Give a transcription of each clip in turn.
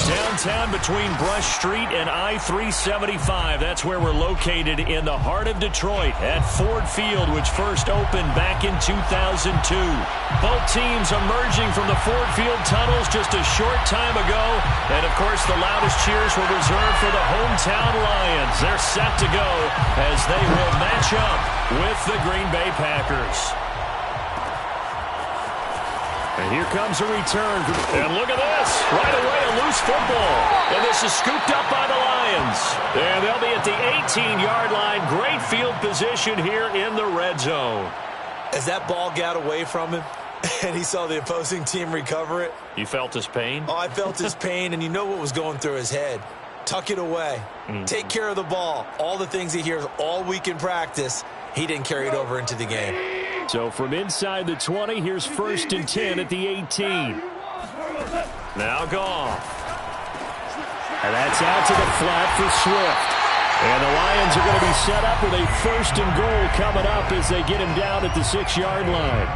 Downtown between Brush Street and I-375. That's where we're located in the heart of Detroit at Ford Field, which first opened back in 2002. Both teams emerging from the Ford Field tunnels just a short time ago. And, of course, the loudest cheers were reserved for the hometown Lions. They're set to go as they will match up with the Green Bay Packers. And here comes a return. And look at this. Right away, a loose football. And this is scooped up by the Lions. And they'll be at the 18-yard line. Great field position here in the red zone. As that ball got away from him and he saw the opposing team recover it. You felt his pain? Oh, I felt his pain, and you know what was going through his head. Tuck it away. Take care of the ball. All the things he hears all week in practice, he didn't carry it over into the game. So from inside the 20, here's 1st and 10 at the 18. Now Goff. And that's out to the flat for Swift. And the Lions are going to be set up with a 1st and goal coming up as they get him down at the 6-yard line.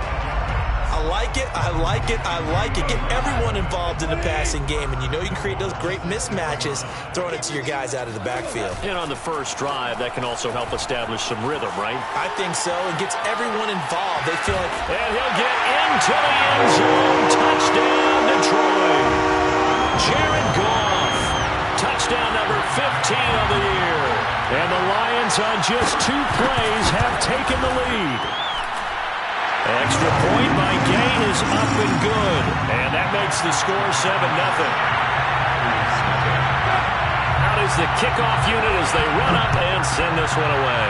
I like it, I like it, I like it. Get everyone involved in the passing game, and you know you can create those great mismatches throwing it to your guys out of the backfield. And on the first drive, that can also help establish some rhythm, right? I think so. It gets everyone involved. They feel like... And he'll get into the end zone. Touchdown, Detroit. Jared Goff. Touchdown number 15 of the year. And the Lions on just 2 plays have taken the lead. Extra point by Gay is up and good. And that makes the score 7-0. Out is the kickoff unit as they run up and send this one away.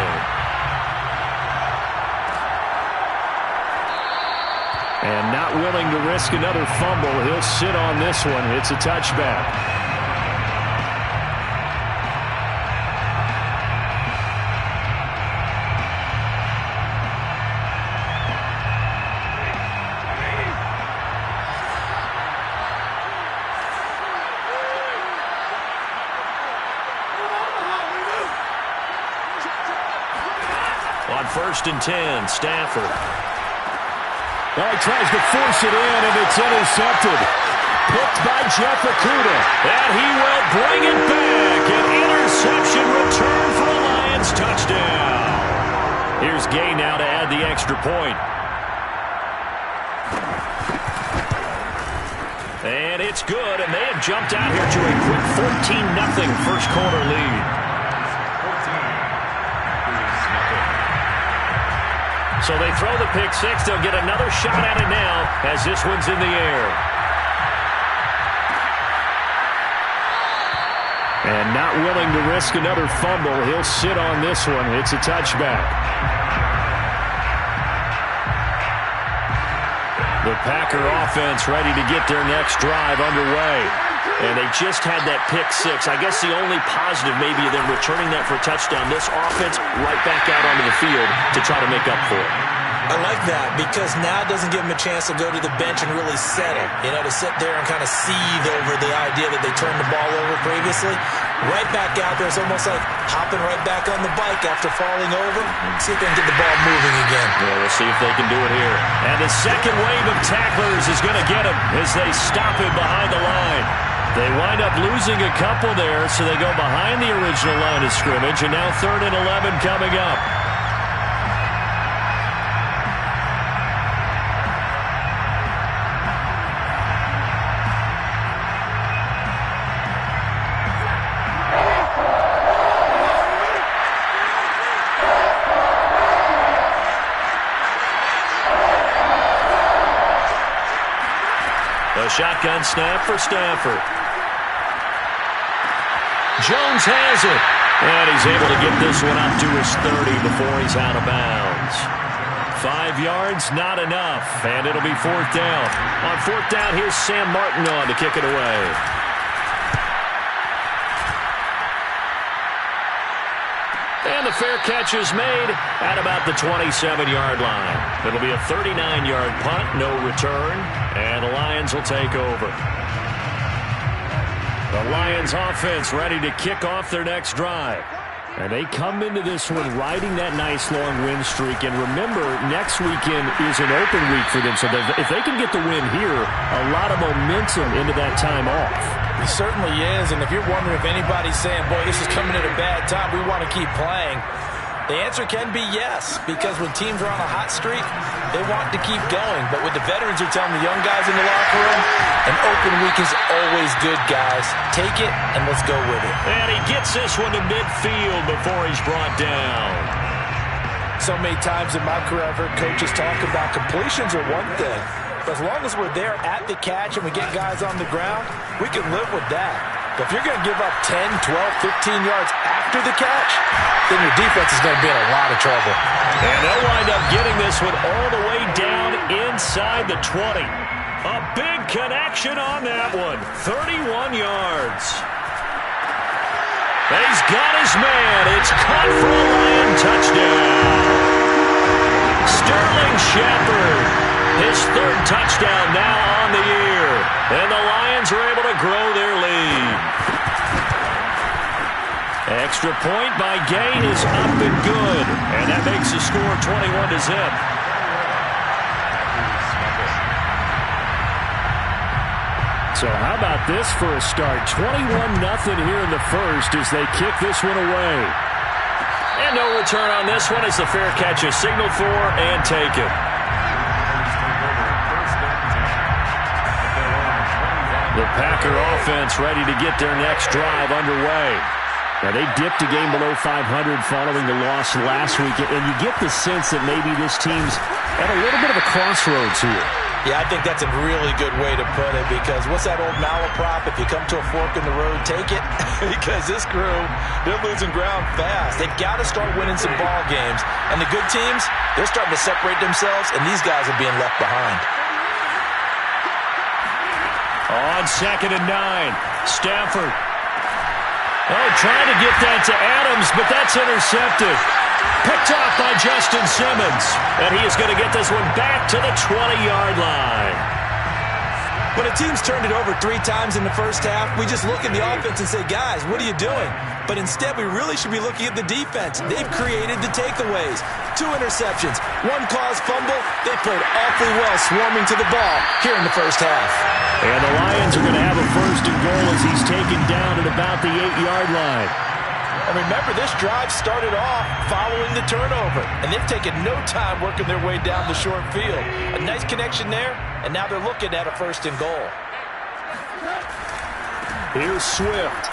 And not willing to risk another fumble, he'll sit on this one. It's a touchback. On 1st and 10, Stafford. Well, he tries to force it in, and it's intercepted. Picked by Jeff Okudah. And he will bring it back. An interception return for a Lions touchdown. Here's Gay now to add the extra point. And it's good, and they have jumped out here to a quick 14-0 first quarter lead. So they throw the pick six. They'll get another shot at it now as this one's in the air. And not willing to risk another fumble. He'll sit on this one. It's a touchback. The Packer offense ready to get their next drive underway. And they just had that pick six. I guess the only positive maybe of them returning that for a touchdown. This offense right back out onto the field to try to make up for it. I like that because now it doesn't give them a chance to go to the bench and really settle. You know, to sit there and kind of seethe over the idea that they turned the ball over previously. Right back out there. It's almost like hopping right back on the bike after falling over. See if they can get the ball moving again. Yeah, we'll see if they can do it here. And the second wave of tacklers is going to get him as they stop him behind the line. They wind up losing a couple there, so they go behind the original line of scrimmage, and now 3rd and 11 coming up. A shotgun snap for Stafford. Jones has it. And he's able to get this one up to his 30 before he's out of bounds. 5 yards, not enough. And it'll be 4th down. On 4th down, here's Sam Martin on to kick it away. And the fair catch is made at about the 27-yard line. It'll be a 39-yard punt, no return, and the Lions will take over. The Lions offense ready to kick off their next drive. And they come into this one riding that nice long win streak. And remember, next weekend is an open week for them. So if they can get the win here, a lot of momentum into that time off. It certainly is. And if you're wondering if anybody's saying, boy, this is coming at a bad time, we want to keep playing, the answer can be yes, because when teams are on a hot streak, they want to keep going. But with the veterans who are telling the young guys in the locker room, an open week is always good, guys. Take it, and let's go with it. And he gets this one to midfield before he's brought down. So many times in my career, I've heard coaches talk about completions are one thing. But as long as we're there at the catch and we get guys on the ground, we can live with that. But if you're going to give up 10, 12, 15 yards after the catch, then your defense is going to be in a lot of trouble. And they'll wind up getting this one all the way down inside the 20. A big connection on that one. 31 yards. He's got his man. It's caught for a Lion touchdown. Sterling Shepard, his third touchdown now on the year. And the Lions are able to grow their lead. Extra point by Gay is up and good. And that makes the score 21-0. So how about this for a start? 21-0 here in the first as they kick this one away. And no return on this one as the fair catch is signaled for and taken. The Packer offense ready to get their next drive underway. Now, they dipped a game below 500 following the loss last week, and you get the sense that maybe this team's at a little bit of a crossroads here. Yeah, I think that's a really good way to put it, because what's that old malaprop? If you come to a fork in the road, take it. Because this crew, they're losing ground fast. They've got to start winning some ball games. And the good teams, they're starting to separate themselves, and these guys are being left behind. On 2nd and 9, Stafford. Oh, trying to get that to Adams, but that's intercepted. Picked off by Justin Simmons. And he is going to get this one back to the 20-yard line. When a team's turned it over 3 times in the first half, we just look at the offense and say, guys, what are you doing? But instead, we really should be looking at the defense. They've created the takeaways. 2 interceptions, 1 caused fumble. They played awfully well swarming to the ball here in the first half. And the Lions are going to have a 1st and goal as he's taken down at about the 8-yard line. And remember, this drive started off following the turnover. And they've taken no time working their way down the short field. A nice connection there, and now they're looking at a 1st and goal. Here's Swift.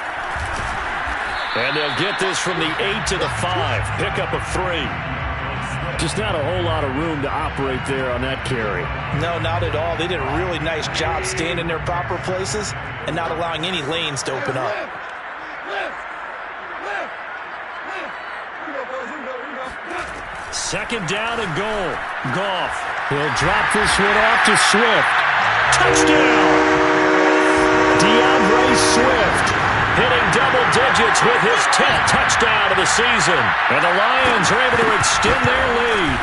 And they'll get this from the 8 to the 5. Pickup of 3. Just not a whole lot of room to operate there on that carry. No, not at all. They did a really nice job staying in their proper places and not allowing any lanes to open up. Second down and goal. Goff. He'll drop this one off to Swift. Touchdown! DeAndre Swift hitting double digits with his 10th touchdown of the season. And the Lions are able to extend their lead.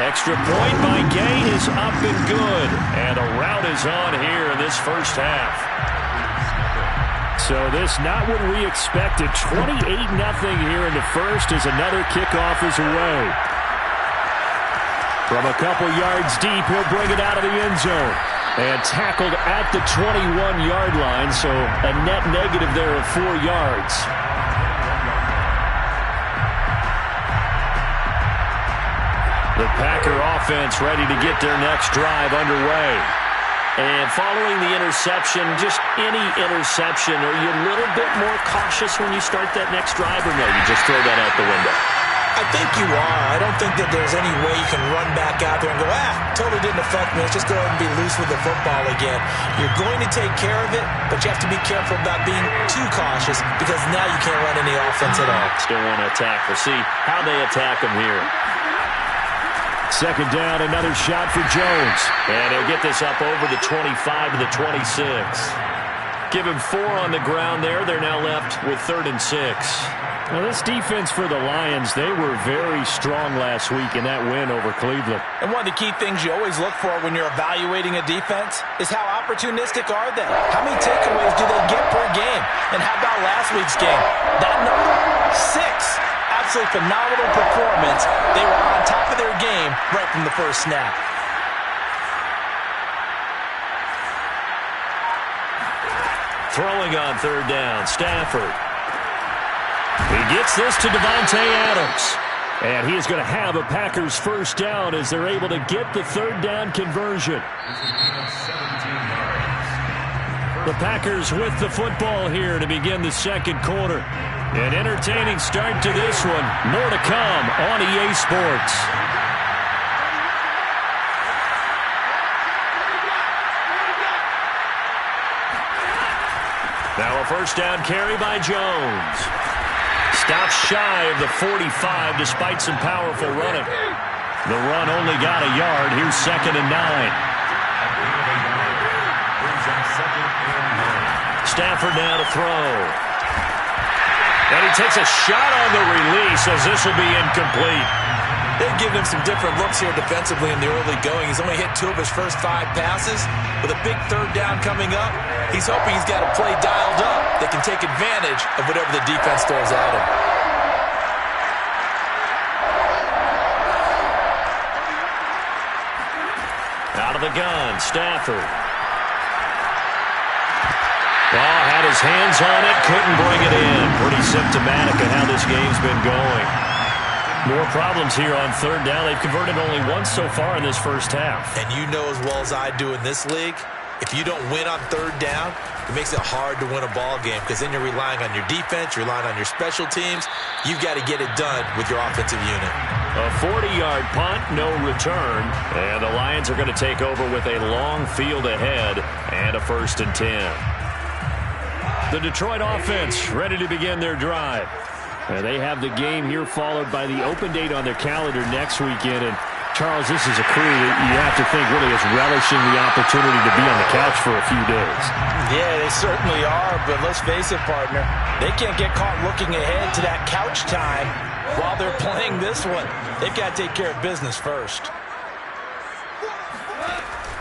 Extra point by Gay is up and good. And a rout is on here in this first half. So this not what we expected. 28-0 here in the first as another kickoff is away. From a couple yards deep, he'll bring it out of the end zone. And tackled at the 21-yard line, so a net negative there of 4 yards. The Packer offense ready to get their next drive underway. And following the interception, just any interception, are you a little bit more cautious when you start that next drive, or no, you just throw that out the window? I think you are. I don't think that there's any way you can run back out there and go, totally didn't affect me. Let's just go ahead and be loose with the football again. You're going to take care of it, but you have to be careful about being too cautious because now you can't run any offense at all. Still want to attack. We'll see how they attack them here. Second down, another shot for Jones. And he'll get this up over the 25 to the 26. Give him 4 on the ground there. They're now left with 3rd and 6. Well, this defense for the Lions, they were very strong last week in that win over Cleveland. And one of the key things you always look for when you're evaluating a defense is how opportunistic are they? How many takeaways do they get per game? And how about last week's game? That number, 6. Absolutely phenomenal performance. They were on top of their game right from the first snap. Throwing on third down, Stafford. He gets this to Davante Adams. And he is going to have a Packers first down as they're able to get the third down conversion. The Packers with the football here to begin the second quarter. An entertaining start to this one. More to come on EA Sports. Now a first down carry by Jones. Stops shy of the 45 despite some powerful running. The run only got a yard. Here's 2nd and 9. Stafford now to throw. And he takes a shot on the release as this will be incomplete. They've given him some different looks here defensively in the early going. He's only hit 2 of his first 5 passes. With a big third down coming up, he's hoping he's got a play dialed up that can take advantage of whatever the defense throws at him. Out of the gun, Stafford. Ball had his hands on it, couldn't bring it in. Pretty symptomatic of how this game's been going. More problems here on third down. They've converted only once so far in this first half. And you know as well as I do in this league, if you don't win on third down, it makes it hard to win a ball game because then you're relying on your defense, you're relying on your special teams. You've got to get it done with your offensive unit. A 40-yard punt, no return. And the Lions are going to take over with a long field ahead and a 1st and 10. The Detroit offense ready to begin their drive. They have the game here followed by the open date on their calendar next weekend. And, Charles, this is a crew that you have to think really is relishing the opportunity to be on the couch for a few days. Yeah, they certainly are. But let's face it, partner, they can't get caught looking ahead to that couch time while they're playing this one. They've got to take care of business first.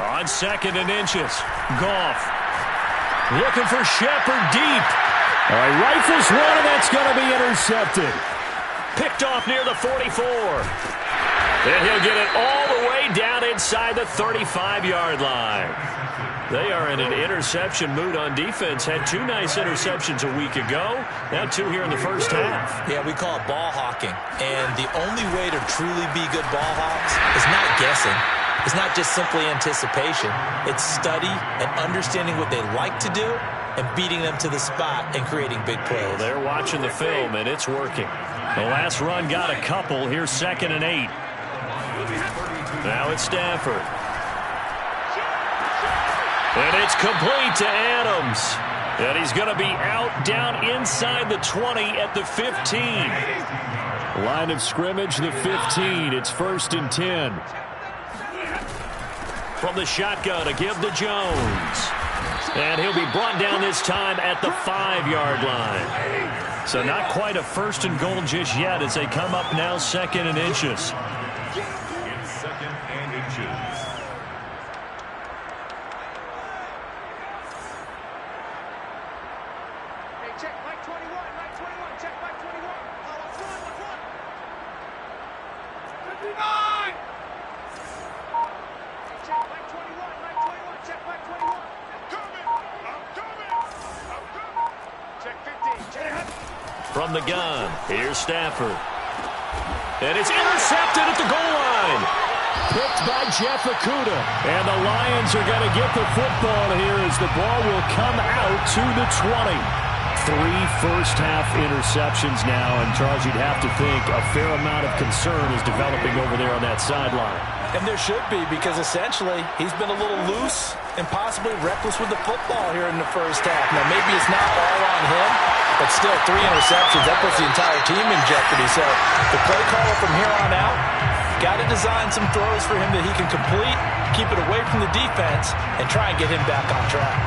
On 2nd and inches, Goff looking for Shepard deep. All right, rifles one, and that's going to be intercepted. Picked off near the 44. And he'll get it all the way down inside the 35-yard line. They are in an interception mood on defense. Had 2 nice interceptions a week ago. Now 2 here in the first half. Yeah, we call it ball hawking. And the only way to truly be good ball hawks is not guessing. It's not just simply anticipation. It's study and understanding what they like to do and beating them to the spot and creating big plays. Well, they're watching the film, and it's working. The last run got a couple. Here's 2nd and 8. Now it's Stafford. And it's complete to Adams. And he's going to be out down inside the 20 at the 15. Line of scrimmage, the 15. It's 1st and 10. From the shotgun to give to Jones. And he'll be brought down this time at the 5-yard line. So not quite a 1st and goal just yet as they come up now 2nd and inches. From the gun, here's Stafford. And it's intercepted at the goal line. Picked by Jeff Okudah. And the Lions are going to get the football here as the ball will come out to the 20. 3 first-half interceptions now. And, Charles, you'd have to think a fair amount of concern is developing over there on that sideline. And there should be, because essentially he's been a little loose and possibly reckless with the football here in the first half. Now, maybe it's not all on him, but still 3 interceptions. That puts the entire team in jeopardy. So the play caller from here on out got to design some throws for him that he can complete, keep it away from the defense, and try and get him back on track.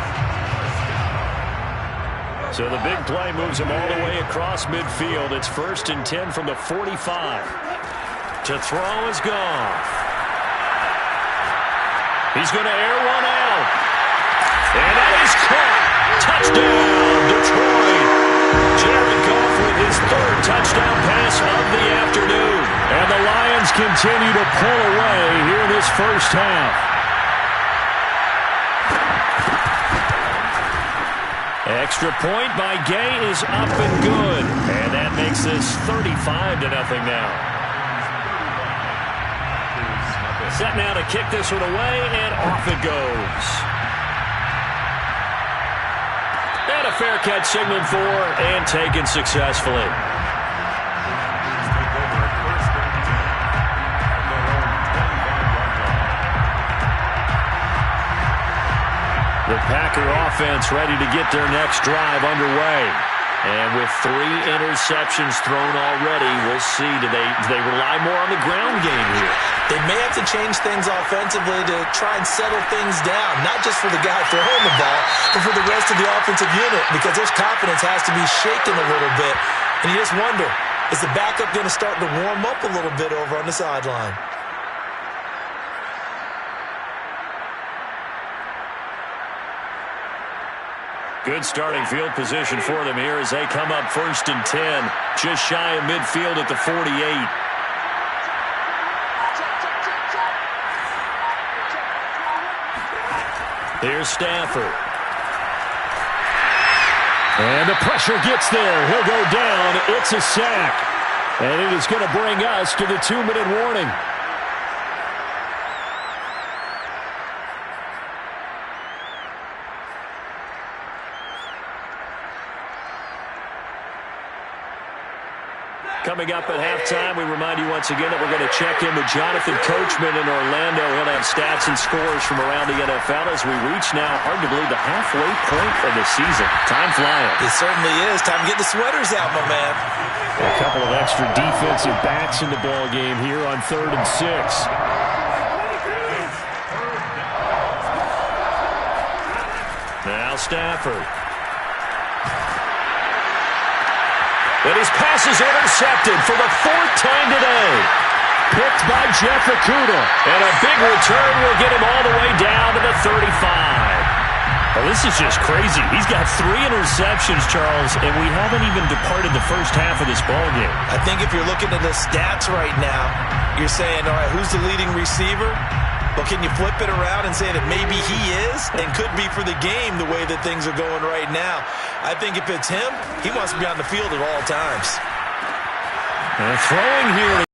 So the big play moves him all the way across midfield. It's 1st and 10 from the 45. To throw is Goff. He's going to air one out. And that is caught. Touchdown, Detroit. Jared Goff with his 3rd touchdown pass of the afternoon. And the Lions continue to pull away here in this first half. Extra point by Gay is up and good. And that makes this 35-0 now. Set now to kick this one away, and off it goes. And a fair catch signaled for and taken successfully. The Packer offense ready to get their next drive underway. And with 3 interceptions thrown already, we'll see. Do they rely more on the ground game here? They may have to change things offensively to try and settle things down, not just for the guy throwing the ball, but for the rest of the offensive unit, because their confidence has to be shaken a little bit. And you just wonder, is the backup going to start to warm up a little bit over on the sideline? Good starting field position for them here as they come up 1st and 10, just shy of midfield at the 48. Here's Stafford. And the pressure gets there. He'll go down. It's a sack. And it is going to bring us to the 2-minute warning. Coming up at halftime, we remind you once again that we're going to check in with Jonathan Coachman in Orlando. He'll have stats and scores from around the NFL as we reach now, hard to believe, the halfway point of the season. Time flying. It certainly is. Time to get the sweaters out, my man. A couple of extra defensive backs in the ball game here on 3rd and 6. Now Stafford. And his pass is intercepted for the 4th time today. Picked by Jeff Okudah. And a big return will get him all the way down to the 35. Well, this is just crazy. He's got 3 interceptions, Charles, and we haven't even departed the first half of this ballgame. I think if you're looking at the stats right now, you're saying, all right, who's the leading receiver? Well, can you flip it around and say that maybe he is and could be for the game the way that things are going right now? I think if it's him, he wants to be on the field at all times. And throwing here.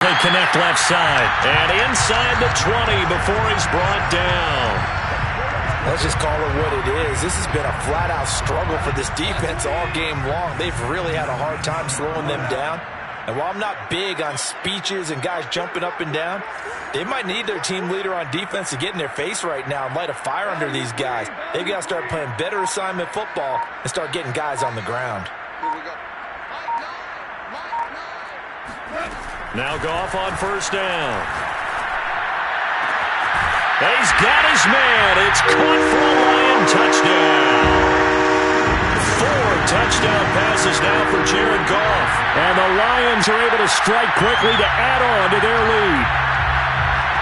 They connect left side. And inside the 20 before he's brought down. Let's just call it what it is. This has been a flat-out struggle for this defense all game long. They've really had a hard time slowing them down. And while I'm not big on speeches and guys jumping up and down, they might need their team leader on defense to get in their face right now and light a fire under these guys. They've got to start playing better assignment football and start getting guys on the ground. Now Goff on 1st down. He's got his man. It's caught for a Lion touchdown. 4 touchdown passes now for Jared Goff. And the Lions are able to strike quickly to add on to their lead.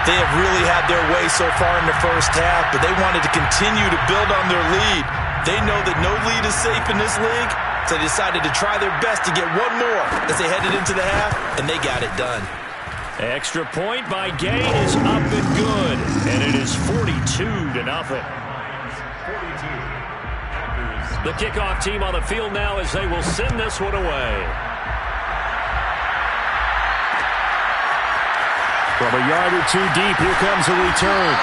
They have really had their way so far in the first half, but they wanted to continue to build on their lead. They know that no lead is safe in this league, so they decided to try their best to get one more as they headed into the half, and they got it done. Extra point by Gay is up and good, and it is 42-0. The kickoff team on the field now as they will send this one away. From a yard or 2 deep, here comes a return.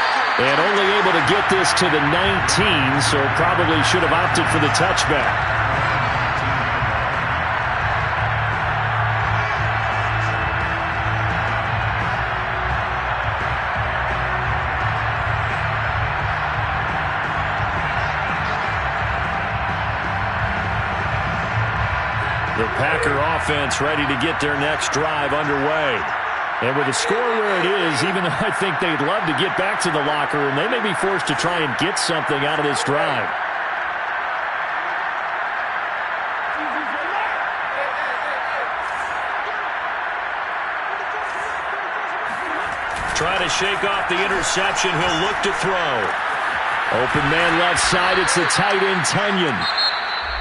And only able to get this to the 19, so probably should have opted for the touchback. The Packer offense ready to get their next drive underway. And with the score where it is, even though I think they'd love to get back to the locker room, they may be forced to try and get something out of this drive. Trying to shake off the interception. He'll look to throw. Open man left side. It's the tight end, Tunyon.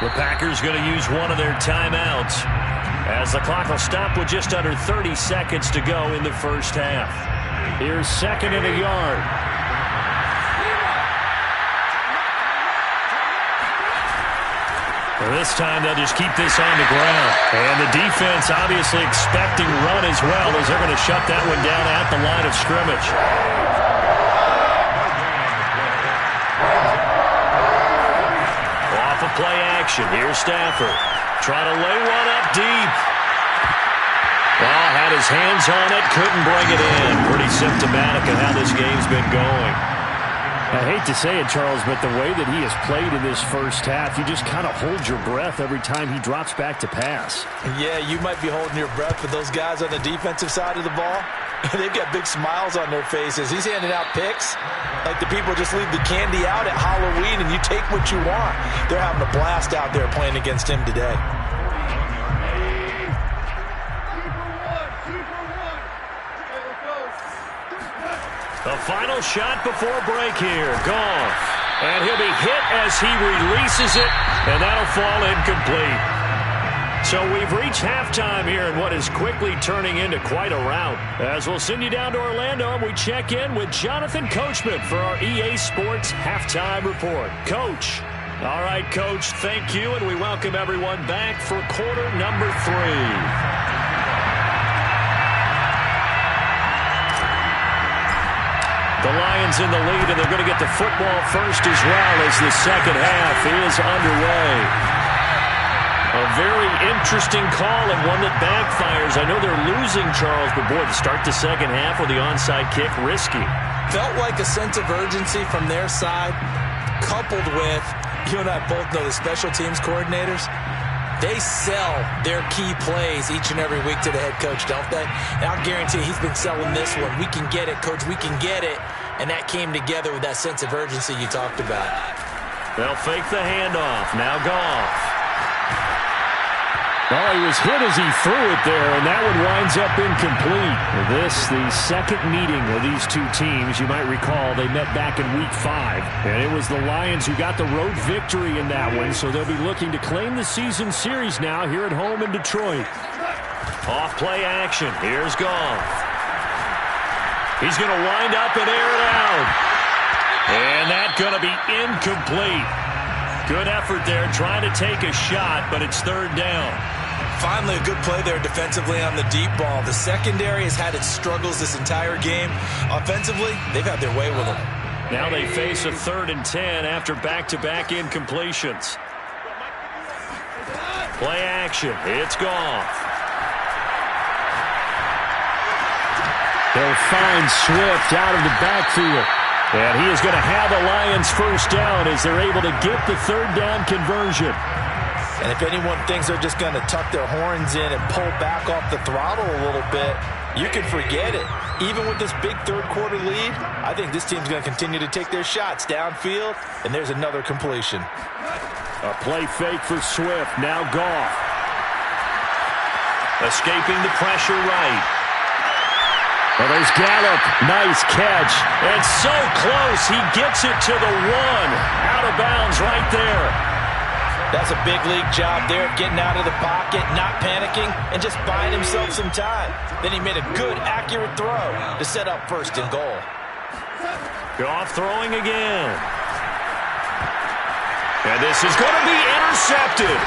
The Packers going to use one of their timeouts as the clock will stop with just under 30 seconds to go in the first half. Here's 2nd and a yard. This time they'll just keep this on the ground. And the defense obviously expecting run as well as they're going to shut that one down at the line of scrimmage. Off of play action. Here's Stafford. Trying to lay one up deep. Well, had his hands on it, couldn't bring it in. Pretty symptomatic of how this game's been going. I hate to say it, Charles, but the way that he has played in this first half, you just kind of hold your breath every time he drops back to pass. Yeah, you might be holding your breath, but those guys on the defensive side of the ball, they've got big smiles on their faces. He's handing out picks like the people just leave the candy out at Halloween and you take what you want. They're having a blast out there playing against him today. The final shot before break here. Goff. And he'll be hit as he releases it, and that'll fall incomplete. So we've reached halftime here in what is quickly turning into quite a rout. As we'll send you down to Orlando, and we check in with Jonathan Coachman for our EA Sports Halftime Report. Coach. All right, Coach, thank you, and we welcome everyone back for quarter number 3. The Lions in the lead, and they're going to get the football first as well as the second half is underway. A very interesting call and one that backfires. I know they're losing, Charles, but boy, to start the second half with the onside kick, risky. Felt like a sense of urgency from their side, coupled with, you and I both know the special teams coordinators, they sell their key plays each and every week to the head coach, don't they? And I'll guarantee he's been selling this one. We can get it, Coach. We can get it. And that came together with that sense of urgency you talked about. They'll fake the handoff. Now Goff. Well, he was hit as he threw it there, and that one winds up incomplete. This, the second meeting of these two teams. You might recall they met back in Week 5, and it was the Lions who got the road victory in that one, so they'll be looking to claim the season series now here at home in Detroit. Off play action. Here's Goff. He's going to wind up and air it out. And that's going to be incomplete. Good effort there, trying to take a shot, but it's third down. Finally, a good play there defensively on the deep ball. The secondary has had its struggles this entire game. Offensively, they've had their way with them. Now they face a 3rd and 10 after back-to-back incompletions. Play action. It's Goff. They'll find Swift out of the backfield. And he is going to have the Lions first down as they're able to get the third down conversion. And if anyone thinks they're just going to tuck their horns in and pull back off the throttle a little bit, you can forget it. Even with this big third-quarter lead, I think this team's going to continue to take their shots downfield, and there's another completion. A play fake for Swift. Now Goff. Escaping the pressure right. Well, there's Gallup. Nice catch. And so close. He gets it to the 1. Out of bounds right there. That's a big league job there, getting out of the pocket, not panicking, and just buying himself some time. Then he made a good, accurate throw to set up 1st and goal. Goff throwing again. And this is going to be intercepted.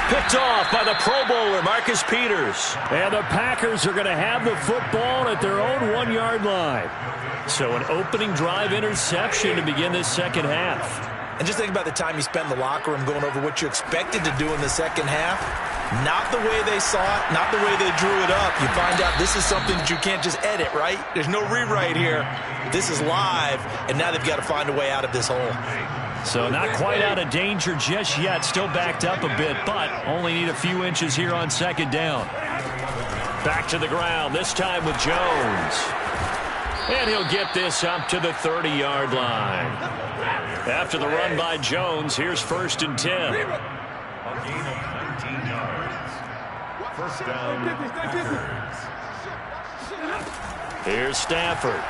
Picked off by the Pro Bowler, Marcus Peters. And the Packers are going to have the football at their own 1-yard line. So an opening drive interception to begin this second half. And just think about the time you spent in the locker room going over what you expected to do in the second half. Not the way they saw it, not the way they drew it up. You find out this is something that you can't just edit, right? There's no rewrite here. This is live, and now they've got to find a way out of this hole. So not quite out of danger just yet. Still backed up a bit, but only need a few inches here on second down. Back to the ground, this time with Jones. And he'll get this up to the 30-yard line. After the run by Jones, here's 1st and 10. A gain of 19 yards. First down. Here's Stafford.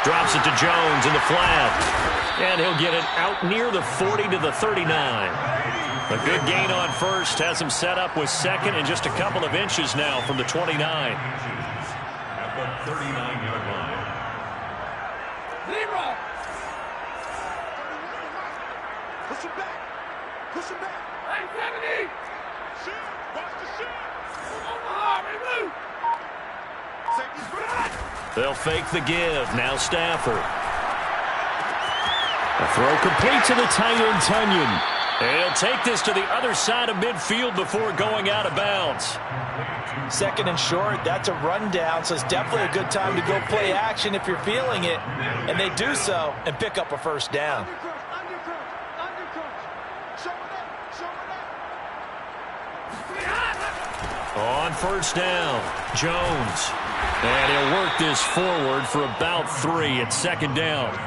Drops it to Jones in the flat. And he'll get it out near the 40 to the 39. A good gain on first has him set up with second and just a couple of inches now from the 29. At the 39-yard line. Leroy! Push him back. Push him back. 970. Shoot. Watch the shoot. Move. Safety's right. They'll fake the give. Now Stafford. A throw complete to the tight end, Tunyon. And he'll take this to the other side of midfield before going out of bounds. Second and short, that's a rundown, so it's definitely a good time to go play action if you're feeling it. And they do so and pick up a first down. On first down, Jones. And he'll work this forward for about 3 at second down.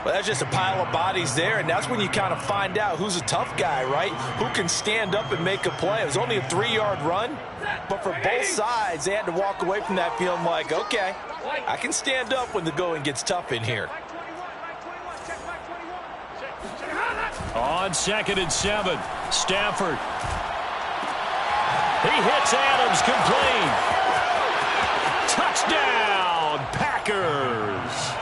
Well, that's just a pile of bodies there, and that's when you kind of find out who's a tough guy, right? Who can stand up and make a play. It was only a 3-yard run, but for both sides, they had to walk away from that feeling like, okay, I can stand up when the going gets tough in here. On 2nd and 7, Stafford. He hits Adams complete. Touchdown, Packers.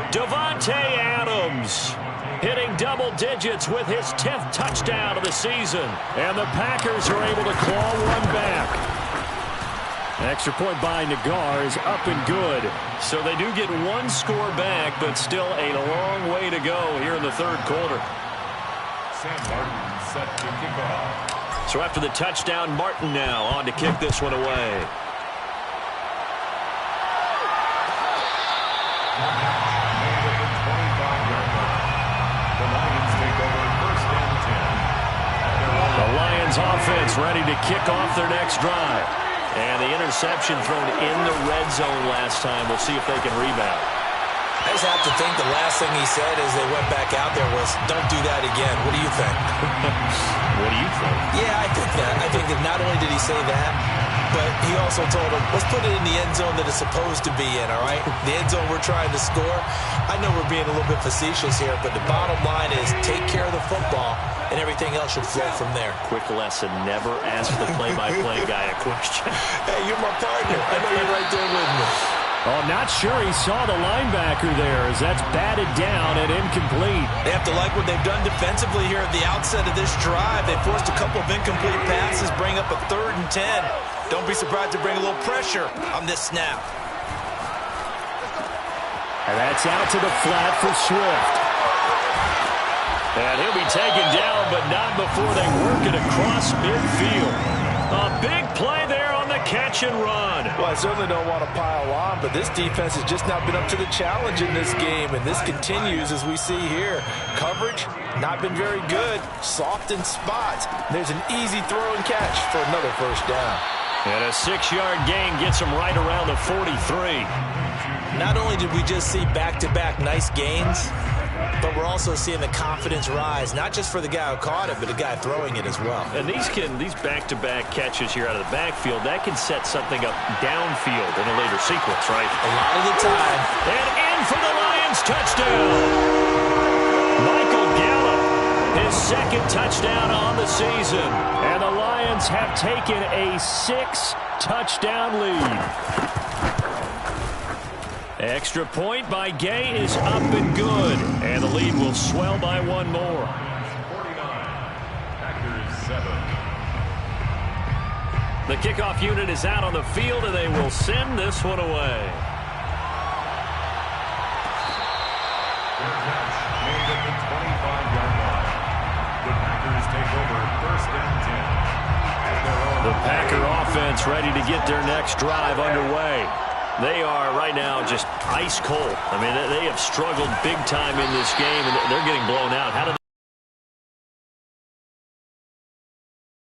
Davante Adams hitting double digits with his 10th touchdown of the season. And the Packers are able to claw one back. Extra point by Nagar is up and good. So they do get one score back, but still a long way to go here in the third quarter. Sam Martin set to kick off. So after the touchdown, Martin now on to kick this one away. The Lions offense ready to kick off their next drive. And the interception thrown in the red zone last time. We'll see if they can rebound. I just have to think the last thing he said as they went back out there was, don't do that again. What do you think? What do you think? Yeah, I think that. I think that not only did he say that, but he also told him, let's put it in the end zone that it's supposed to be in, all right? The end zone we're trying to score. I know we're being a little bit facetious here, but the bottom line is take care of the football, and everything else should flow from there. Quick lesson, never ask the play-by-play guy a question. Hey, you're my partner. I know you're right there with me. Oh, not sure he saw the linebacker there as that's batted down and incomplete. They have to like what they've done defensively here at the outset of this drive. They forced a couple of incomplete passes, bring up a 3rd and 10. Don't be surprised to bring a little pressure on this snap. And that's out to the flat for Swift. And he'll be taken down, but not before they work it across midfield. A big play there on the catch and run. Well, I certainly don't want to pile on, but this defense has just not been up to the challenge in this game, and this continues as we see here. Coverage, not been very good. Soft in spots. There's an easy throw and catch for another first down. And a 6-yard gain gets him right around the 43. Not only did we just see back-to-back nice gains, but we're also seeing the confidence rise, not just for the guy who caught it, but the guy throwing it as well. And these back-to-back catches here out of the backfield, that can set something up downfield in a later sequence, right? A lot of the time. And in for the Lions, touchdown! Michael Gallup, his 2nd touchdown on the season. And the Lions have taken a 6-touchdown lead. Extra point by Gay is up and good. And the lead will swell by one more. 49, Packers 7. The kickoff unit is out on the field, and they will send this one away. Their catch made at the 25-yard line. The Packers take over 1st and 10. The Packer offense ready to get their next drive underway. They are right now just ice cold. I mean, they have struggled big time in this game, and they're getting blown out. How do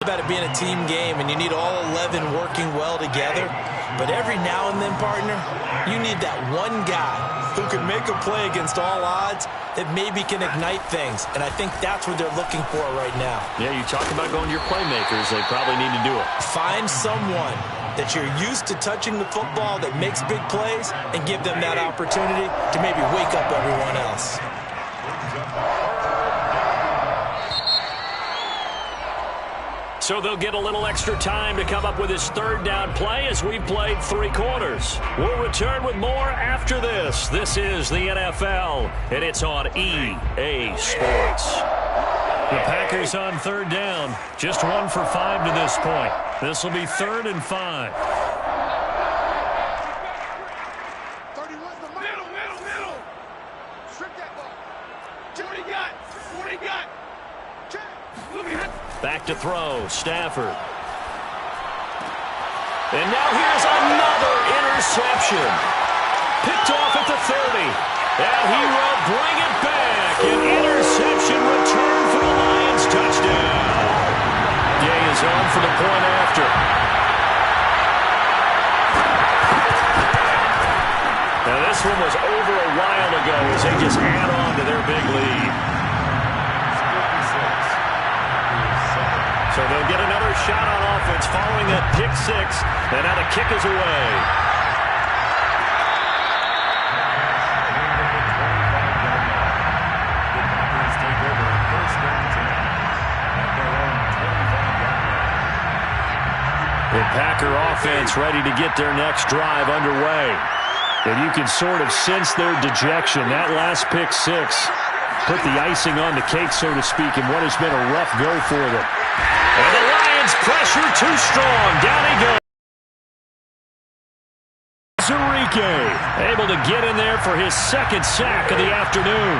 About it being a team game, and you need all 11 working well together. But every now and then, partner, you need that one guy who can make a play against all odds that maybe can ignite things. And I think that's what they're looking for right now. Yeah, you talk about going to your playmakers. They probably need to do it. Find someone that you're used to touching the football, that makes big plays, and give them that opportunity to maybe wake up everyone else. So they'll get a little extra time to come up with his third down play as we've played 3 quarters. We'll return with more after this. This is the NFL, and it's on EA Sports. The Packers on third down. Just 1 for 5 to this point. This will be 3rd and 5. Middle. Strip that ball. What he got? Back to throw, Stafford. And now here's another interception. Picked off at the 30. And he will bring it back. An interception return for the Lions touchdown. Gay is on for the point after. Now this one was over a while ago as they just add on to their big lead. So they'll get another shot on offense following that pick 6. And now the kick is away. The Packers take over 1st and 10 at their own 25-yard line. The Packer offense ready to get their next drive underway. And you can sort of sense their dejection. That last pick 6 put the icing on the cake, so to speak, in what has been a rough go for them. And the Lions pressure too strong. Down he goes. Zurike able to get in there for his 2nd sack of the afternoon.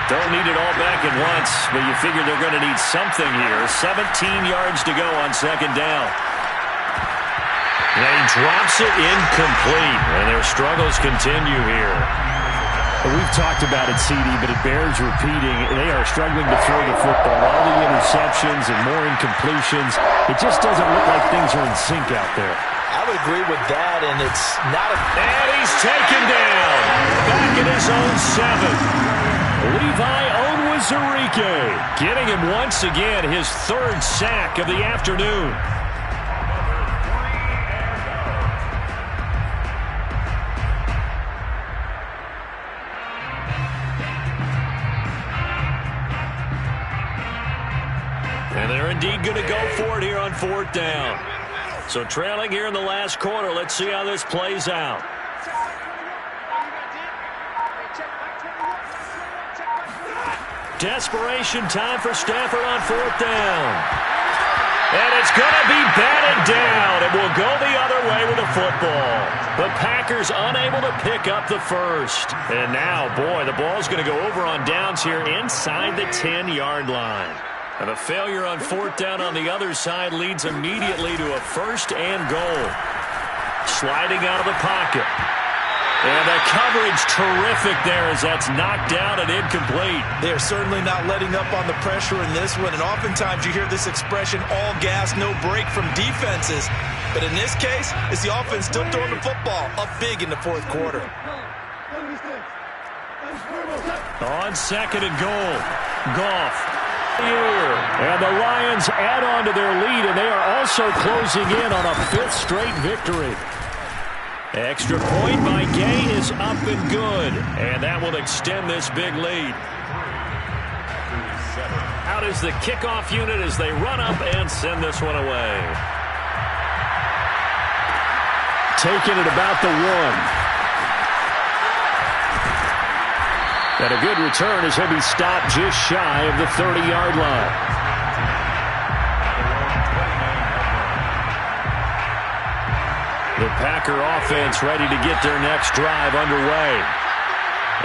Don't need it all back at once, but you figure they're going to need something here. 17 yards to go on 2nd down. And he drops it incomplete, and their struggles continue here. We've talked about it, CD, but it bears repeating. They are struggling to throw the football. All the interceptions and more incompletions. It just doesn't look like things are in sync out there. I would agree with that, and it's not a... And he's taken down. Back at his own 7. Levi Onwuzurike getting him once again his 3rd sack of the afternoon. And they're indeed going to go for it here on 4th down. So trailing here in the last quarter. Let's see how this plays out. Desperation time for Stafford on 4th down. And it's going to be batted down. It will go the other way with the football. The Packers unable to pick up the 1st. And now, boy, the ball's going to go over on downs here inside the 10-yard line. And a failure on 4th down on the other side leads immediately to a 1st and goal. Sliding out of the pocket. And the coverage terrific there as that's knocked down and incomplete. They're certainly not letting up on the pressure in this one. And oftentimes you hear this expression, all gas, no break from defenses. But in this case, it's the offense still throwing the football up big in the 4th quarter. On 2nd and goal. Goff. And the Lions add on to their lead, and they are also closing in on a 5th straight victory. Extra point by Gay is up and good, and that will extend this big lead. Out is the kickoff unit as they run up and send this one away. Taking it about the 1. And a good return as he'll be stopped just shy of the 30-yard line. The Packer offense ready to get their next drive underway.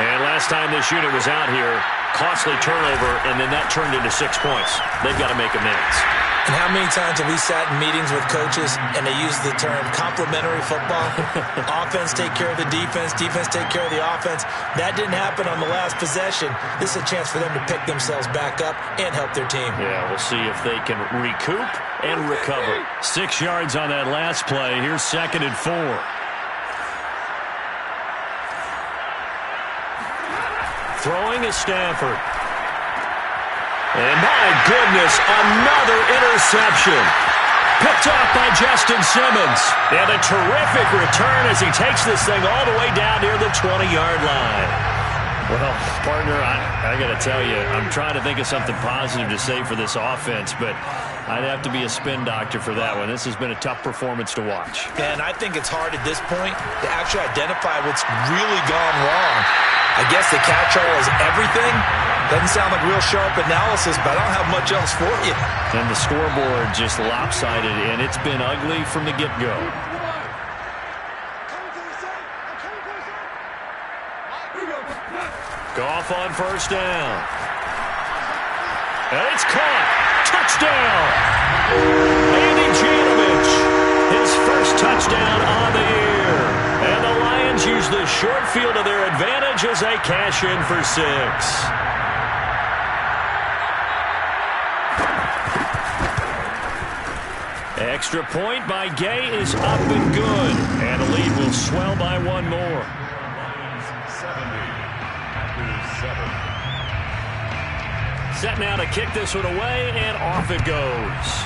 And last time this unit was out here, costly turnover, and then that turned into 6 points. They've got to make amends. And how many times have we sat in meetings with coaches and they use the term complementary football? Offense take care of the defense, defense take care of the offense. That didn't happen on the last possession. This is a chance for them to pick themselves back up and help their team. Yeah, we'll see if they can recoup and recover. 6 yards on that last play. Here's 2nd and 4. Throwing is Stafford. And my goodness, another interception. Picked off by Justin Simmons. And a terrific return as he takes this thing all the way down near the 20-yard line. Well, partner, I got to tell you, I'm trying to think of something positive to say for this offense, but I'd have to be a spin doctor for that one. This has been a tough performance to watch. And I think it's hard at this point to actually identify what's really gone wrong. I guess the catch-all is everything. Doesn't sound like real sharp analysis, but I don't have much else for you. And the scoreboard just lopsided, and it's been ugly from the get-go. Goff on first down. And it's caught. Touchdown. Andy Janovich, his first touchdown on the year. And the Lions use the short field to their advantage as they cash in for 6. Extra point by Gay is up and good. And the lead will swell by 1 more. 7. Set now to kick this one away, and off it goes.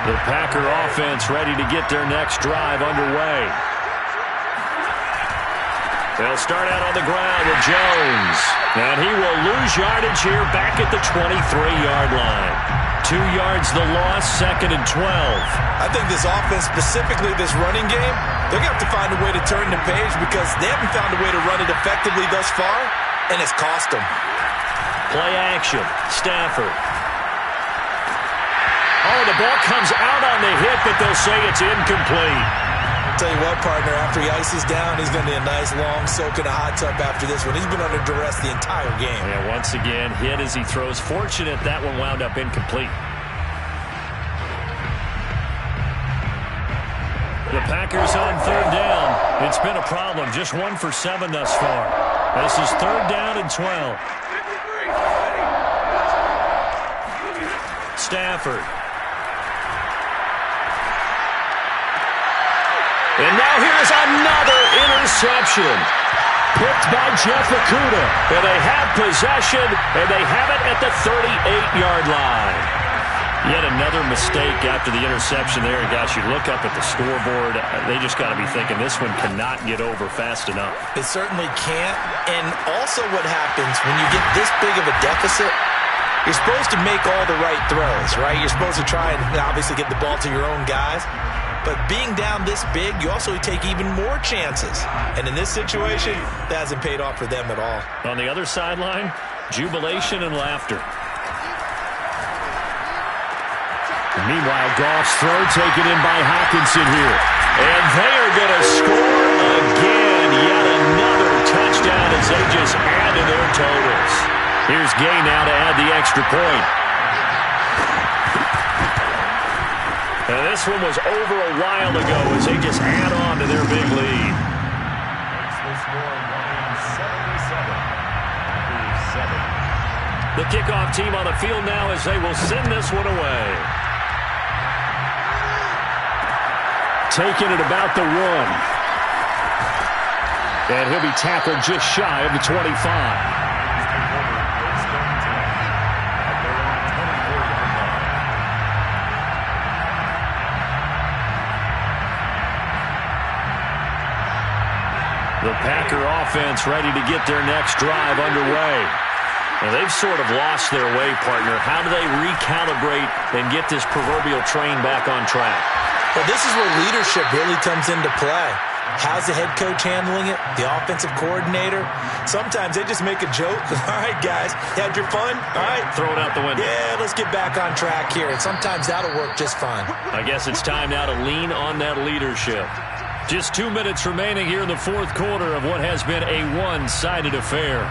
The Packer offense ready to get their next drive underway. They'll start out on the ground with Jones. And he will lose yardage here back at the 23-yard line. 2 yards the loss, 2nd and 12. I think this offense, specifically this running game, they're going to have to find a way to turn the page because they haven't found a way to run it effectively thus far, and it's cost them. Play action. Stafford. Oh, the ball comes out on the hit, but they'll say it's incomplete. Tell you what, partner, after he ices down, he's going to need a nice long soak in a hot tub after this one. He's been under duress the entire game. Yeah, once again, hit as he throws. Fortunate that one wound up incomplete. The Packers on 3rd down. It's been a problem. Just 1 for 7 thus far. This is 3rd down and 12. Stafford. And now here's another interception. Picked by Jeff Okudah. And they have possession, and they have it at the 38-yard line. Yet another mistake after the interception there. And gosh, you look up at the scoreboard, they just got to be thinking this one cannot get over fast enough. It certainly can't. And also what happens when you get this big of a deficit, you're supposed to make all the right throws, right? You're supposed to try and obviously get the ball to your own guys. But being down this big, you also take even more chances. And in this situation, that hasn't paid off for them at all. On the other sideline, jubilation and laughter. Meanwhile, Goff's throw taken in by Hawkinson here. And they are going to score again. Yet another touchdown as they just add to their totals. Here's Gay now to add the extra point. And this one was over a while ago as they just add on to their big lead. The kickoff team on the field now as they will send this one away. Taking it about the 1. And he'll be tackled just shy of the 25. The Packer offense ready to get their next drive underway. Now they've sort of lost their way, partner. How do they recalibrate and get this proverbial train back on track? Well, this is where leadership really comes into play. How's the head coach handling it? The offensive coordinator? Sometimes they just make a joke. All right, guys, you had your fun? All right. Throw it out the window. Yeah, let's get back on track here. And sometimes that'll work just fine. I guess it's time now to lean on that leadership. Just 2 minutes remaining here in the 4th quarter of what has been a one-sided affair.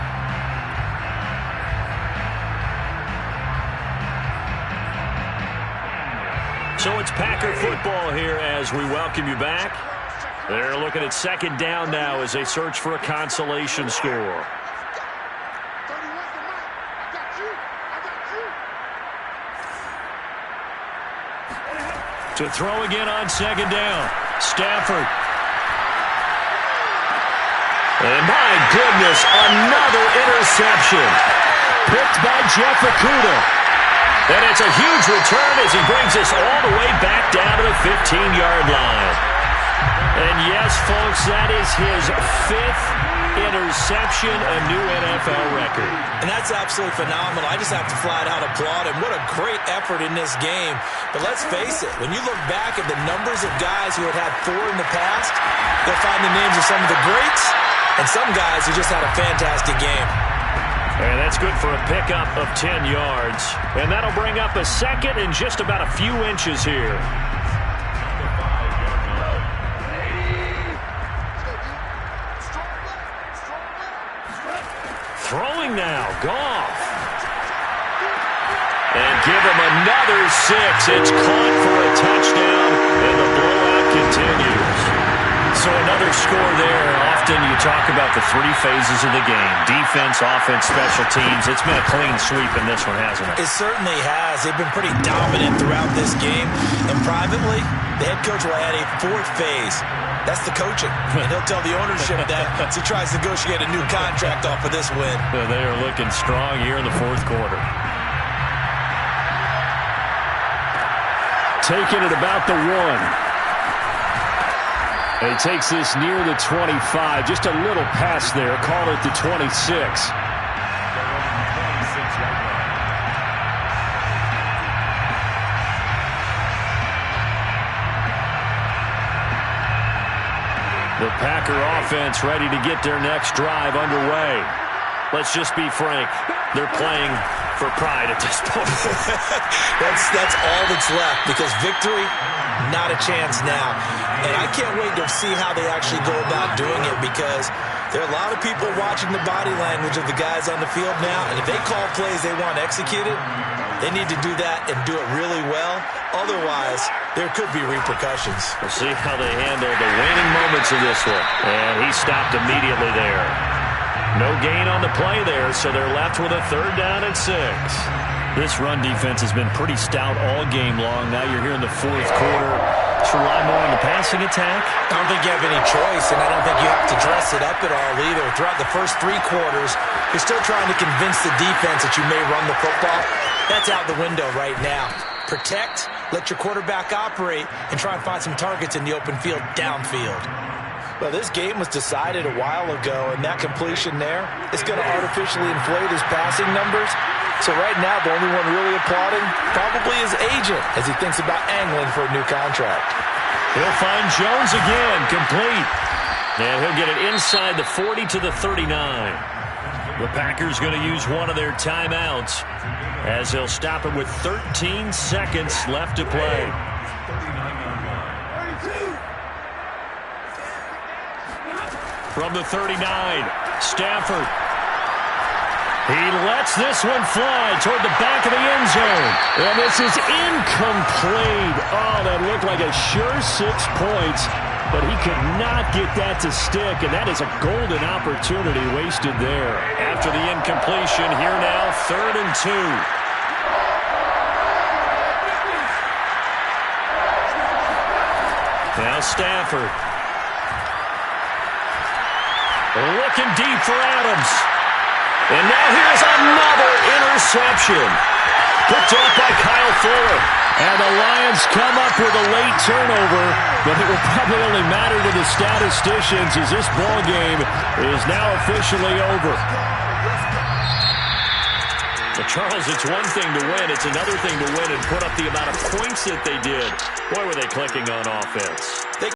So it's Packer football here as we welcome you back. They're looking at 2nd down now as they search for a consolation score. To throw again on second down. Stafford. And my goodness, another interception. Picked by Jeff Okudah. And it's a huge return as he brings us all the way back down to the 15-yard line. And yes, folks, that is his 5th interception, a new NFL record. And that's absolutely phenomenal. I just have to flat out applaud him. What a great effort in this game. But let's face it, when you look back at the numbers of guys who had 4 in the past, you'll find the names of some of the greats and some guys who just had a fantastic game. And that's good for a pickup of 10 yards. And that'll bring up a second and just about a few inches here. Throwing now, Goff. And give him another 6. It's caught for a touchdown, and the blowout continues. So another score there. Often you talk about the 3 phases of the game. Defense, offense, special teams. It's been a clean sweep in this one, hasn't it? It certainly has. They've been pretty dominant throughout this game. And privately, the head coach will add a 4th phase. That's the coaching. And he'll tell the ownership that as he tries to negotiate a new contract off of this win. They are looking strong here in the 4th quarter. Taking it about the 1. And he takes this near the 25. Just a little pass there. Call it the 26. The Packer offense ready to get their next drive underway. Let's just be frank. They're playing for pride at this point. That's all that's left, because victory, not a chance now. And I can't wait to see how they actually go about doing it, because there are a lot of people watching the body language of the guys on the field now, and if they call plays they want executed, they need to do that and do it really well. Otherwise, there could be repercussions. We'll see how they handle the waning moments of this one. And he stopped immediately there. No gain on the play there, so they're left with a 3rd down and 6. This run defense has been pretty stout all game long. Now you're here in the 4th quarter. Just rely more on the passing attack. I don't think you have any choice, and I don't think you have to dress it up at all either. Throughout the first 3 quarters, you're still trying to convince the defense that you may run the football. That's out the window right now. Protect, let your quarterback operate, and try and find some targets in the open field downfield. Well, this game was decided a while ago, and that completion there is going to artificially inflate his passing numbers. So right now, the only one really applauding probably his agent as he thinks about angling for a new contract. He'll find Jones again, complete. And he'll get it inside the 40 to the 39. The Packers going to use one of their timeouts as they'll stop it with 13 seconds left to play. From the 39, Stafford. He lets this one fly toward the back of the end zone. And this is incomplete. Oh, that looked like a sure 6 points. But he could not get that to stick, and that is a golden opportunity wasted there. After the incompletion, here now, 3rd and 2. Now Stafford. Looking deep for Adams. And now here's another interception. Picked off by Kyle Fuller. And the Lions come up with a late turnover, but it will probably only matter to the statisticians as this ball game is now officially over. Well, Charles, it's one thing to win. It's another thing to win and put up the amount of points that they did. Boy, were they clicking on offense.